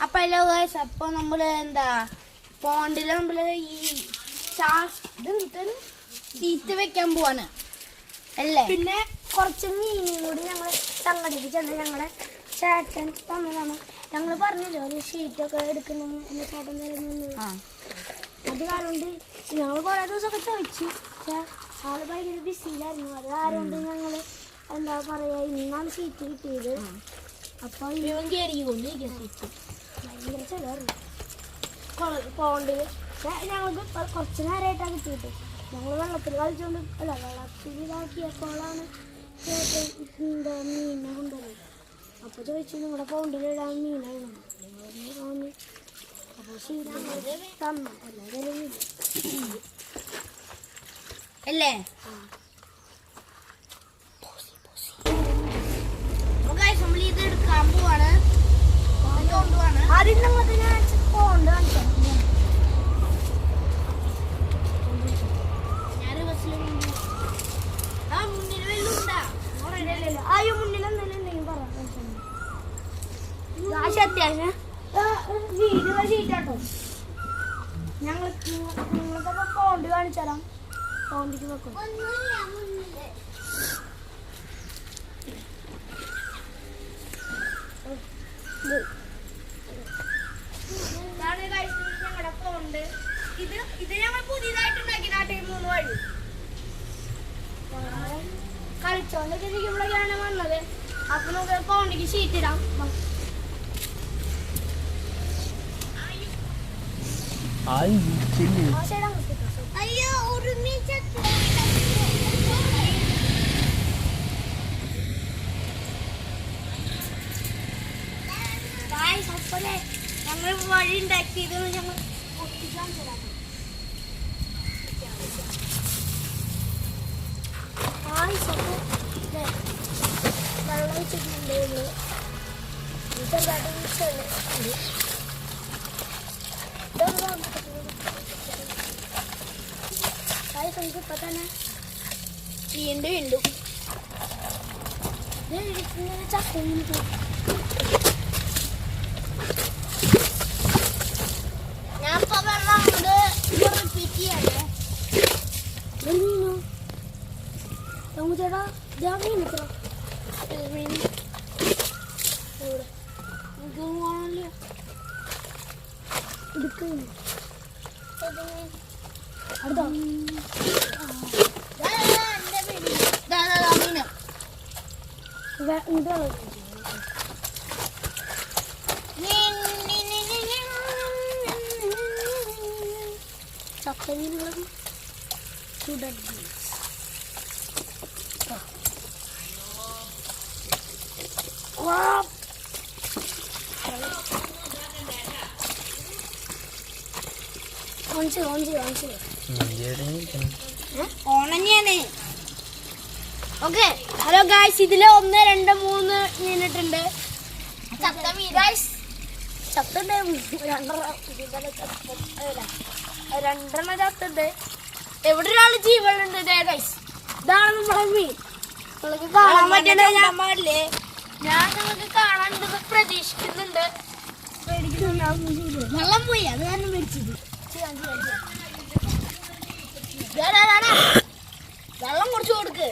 അപ്പൊ hello guys, അപ്പൊ നമ്മള് എന്താ പോണ്ടില് നമ്മള് ഈ തീറ്റ വെക്കാൻ പോവാണ് അല്ലേ. പിന്നെ കുറച്ച് മീനും കൂടി ഞങ്ങൾ സംഘടിപ്പിച്ചത് ഞങ്ങളെ ചേട്ടൻ തന്നതാണ്. ഞങ്ങൾ പറഞ്ഞല്ലോ ഒരു ഷീറ്റൊക്കെ എടുക്കണം എന്റെ ചേട്ടൻ തരുന്നത്. അത് കാരണം ഞങ്ങൾ കുറെ ദിവസമൊക്കെ ചോദിച്ചു. പക്ഷെ ആള് ഭയങ്കര ബിസിയിലായിരുന്നു. അത് കാരണം ഞങ്ങൾ എന്താ പറയാ ഇന്നാണ് ഷീറ്റ് കിട്ടിയത്. അപ്പൊ ഭയങ്കര ചെലവായിരുന്നു പോണ്ടില്. ഞങ്ങൾക്ക് കുറച്ച് നേരമായിട്ടാണ് കിട്ടിയിട്ട്. ഞങ്ങൾ വെള്ളത്തിൽ കളിച്ചോണ്ട് വെള്ളത്തിൽ ഇതാക്കിയപ്പോഴാണ് എന്താ മീനെ കൊണ്ടുവരുന്നത്. അപ്പൊ ചോദിച്ചു നിങ്ങളുടെ പോണ്ടിലിടാൻ മീനാണ്. അപ്പൊ ശരി തന്നു എല്ലാവരും അല്ലേ. നമ്മൾ ഇത് എടുക്കാൻ പോവാണ്. ആദ്യം നമുക്ക് പോണ്ട് കാണിച്ചാൽ അയ്യോ മുന്നിൽ എന്തെങ്കിലും പറയാം. അത്യാവശ്യം വീട് ഷീറ്റാട്ടോ. നിങ്ങൾക്കൊക്കെ പോണ്ട് കാണിച്ചു തരാം. പോണ്ടിക്ക് വെക്കും. ഞങ്ങളുടെ പോണ്ട് ഇത് ഞങ്ങൾ പുതിയതായിട്ടുണ്ടാക്കിയതാട്ടെ 3 വഴി കളിച്ചോണ്ടൊക്കെ ഇരിക്കുമ്പോഴൊക്കെയാണ് വന്നത്. അപ്പൊ നമുക്ക് പോണ്ടിക്ക് ഷീറ്റ് ഇടാം. അയ്യോ ഞങ്ങൾ വഴി ഉണ്ടാക്കിയത് ഞങ്ങൾ വെള്ളം വെച്ചിട്ടുണ്ടെങ്കിൽ ഇപ്പൊ തന്നെ വീണ്ടും ചക്കയും ഞാനിപ്പോ വെള്ളം റിപ്പീറ്റ് ചെയ്യല്ലേ. മീനോ ചേട്ടാ ഞാൻ മീൻ എത്ര മീൻ കാണാനില്ല. എടുക്കുന്നു അടുത്ത ചക്ക മീനുകളും ചുടൻ ഓണഞ്ഞാണ്. ഓക്കെ ഹലോ ഗായ്സ്, ഇതില് 1 2 3 മീനിട്ടുണ്ട്. ചത്ത മീൻ ഗായ്സ്. ചത്തുണ്ട് 2 ചത്തുണ്ട്. എവിടെ ഒരാള് ജീവനുണ്ട്. ഗായ്സ് ഇതാണ് നമ്മുടെ മീൻ. നിങ്ങൾക്ക് കാണാൻ പറ്റില്ലേ? ഞാൻ നിങ്ങൾക്ക് കാണാനുണ്ടെന്ന് പ്രതീക്ഷിക്കുന്നുണ്ട്. വെള്ളം പോയി, അത് കാരണം മേടിച്ചത്. വെള്ളം കുറച്ച് കൊടുക്ക്.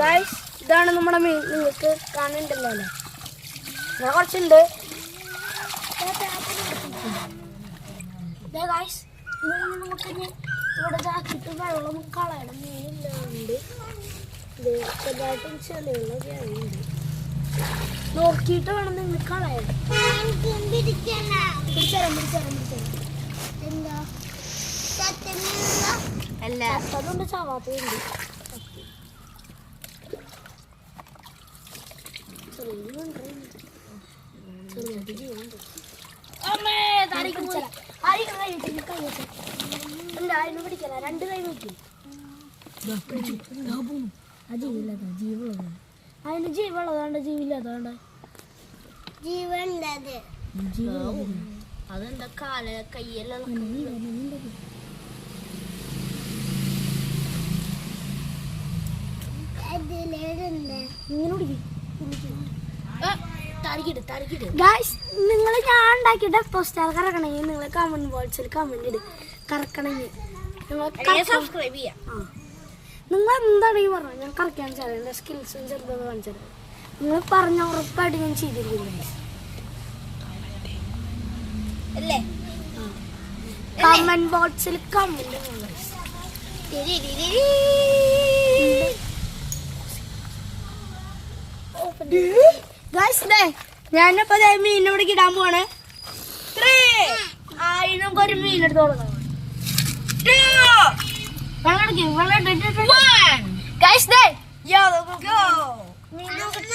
ഗായ്സ് ഇതാണ് നമ്മുടെ മീൻ. നിങ്ങൾക്ക് കാണുന്നുണ്ടല്ലോ അല്ലേ? ഞാൻ കുറച്ചുണ്ട്. ഗായ്സ് നമുക്ക് ഇവിടെ ചാക്കിട്ട് വെള്ളം കളയണം. മീനില്ലാണ്ട് ചെറുതായിട്ടും ചെളികളൊക്കെ ആയിട്ടുണ്ട്. നോക്കിയിട്ട് വേണം നിങ്ങൾ കളയാൻ. എന്താ അല്ല അതുകൊണ്ട് ചാവാത്തതുണ്ട്. അതിന് പിടിക്കല 2 കൈ നോക്കി. ജീവനുള്ളതാണ്. അതിന് ജീവുള്ളതാണ്ട് ജീവില്ലാതാണ്ട് അതെന്താ കാല കയ്യെല്ലാം നിങ്ങൾ ഞാൻ ബാക്കി ഡെപ്പോസ്റ്റാർ കറക്കണമെങ്കിൽ നിങ്ങൾ കമന്റ് ബോക്സിൽ കമന്റ് ഇട് കറക്കണമെങ്കിൽ സബ്സ്ക്രൈബ് ചെയ്യാം. നിങ്ങൾ എന്താണെങ്കിൽ പറഞ്ഞു ഞാൻ കറക്കാൻ വെച്ചാൽ എൻ്റെ സ്കിൽസും ചെറുതൊക്കെ കാണിച്ചത് നിങ്ങൾ പറഞ്ഞ ഉറപ്പായിട്ട് ഞാൻ ചെയ്തിരിക്കുന്നു. അല്ലേ കമന്റ് ബോക്സിൽ കമന്റ് ഞാനിപ്പോ മീനിനോട് ഇടാൻ പോവാണ്. നമുക്ക് ഒരു മീനെടുത്ത് തുടങ്ങാം.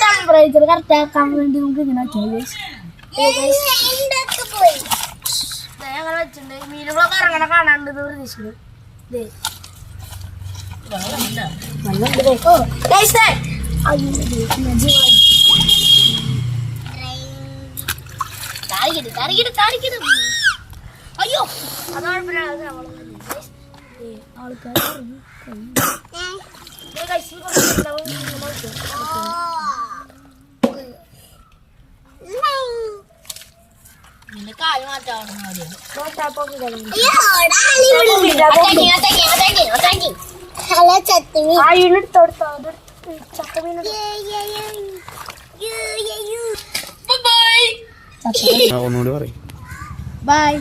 ടെമ്പറേച്ചർ കറക്റ്റ് ആക്കാൻ വേണ്ടി നമുക്ക് ഇങ്ങനെ ഞങ്ങൾ വെച്ചിട്ടുണ്ട്. മീനുകളൊക്കെ ഇറങ്ങണ കാണാണ്ട് പ്രതീക്ഷിക്കുന്നു. അയ്യോ അതാണ് ആൾക്കാർ കാല് മാറ്റാവുന്ന ഒന്നുകൂടി പറയും. ബൈ.